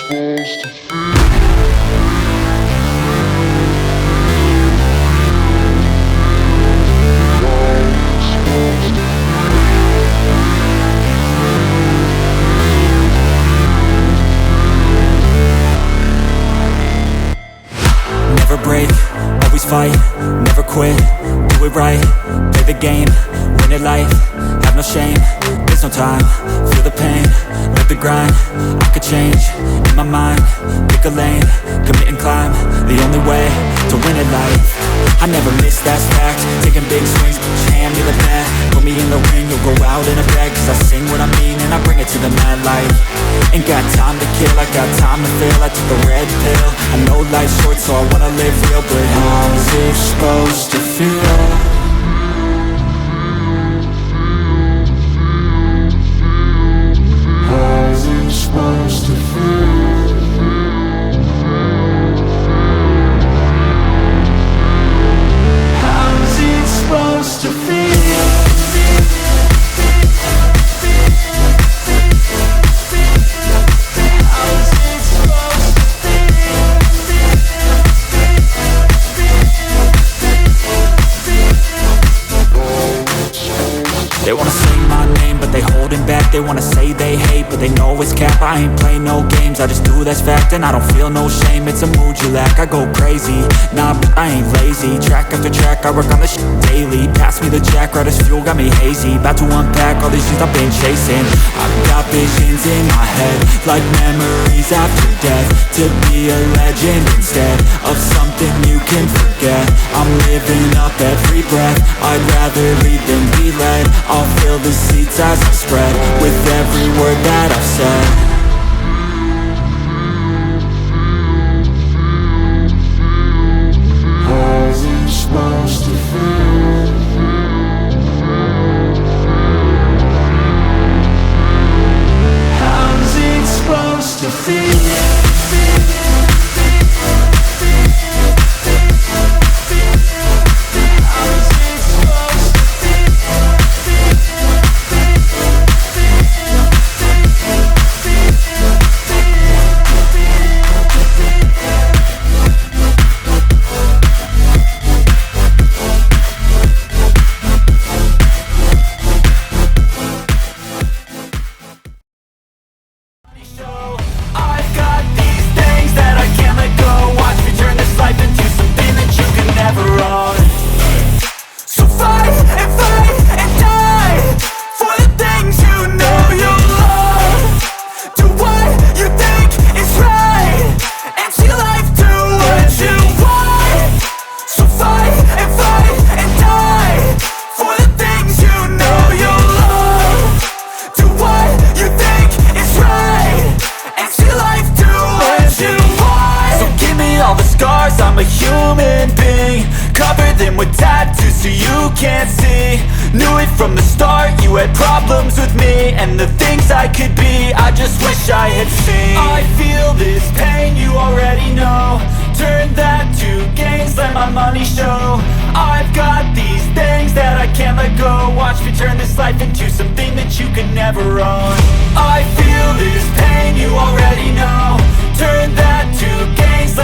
Never break, always fight, never quit, do it right, play the game, win it life, have no shame, there's no time, feel the pain, live the grind, I could change, in my mind, pick a lane, commit and climb, the only way to win it life. I never miss, that's fact, taking big swings, put your hand me the bat, put me in the ring, you'll go out in a bag, cause I sing what I mean and I bring it to the mad light. Ain't got time to kill, I got time to feel, I took the red pill, I know life's short so I wanna live real, but how's it supposed to feel? How's it supposed to feel? How's it supposed to feel? They wanna say my name, but they holding back. They wanna say they hate, but they know it's cap. I ain't play no games, I just do that's fact. And I don't feel no shame, it's a mood you lack. I go crazy, nah, but I ain't lazy. Track after track, I work on this shit daily. Pass me the jack, right as fuel, got me hazy. About to unpack all these things I've been chasing. I've got visions in my head, like memories after death. To be a legend instead of something you can forget. I'm living up every breath, I'd rather lead than be led. I'll fill the seats as I spread with every word that I've said. How's it supposed to feel? How's it supposed to feel? I'm a human being, cover them with tattoos so you can't see. Knew it from the start, you had problems with me and the things I could be, I just wish I had seen. I feel this pain, you already know. Turn that to gains, let my money show. I've got these things that I can't let go. Watch me turn this life into something that you could never own. I feel this pain, you already know. Turn that to gains,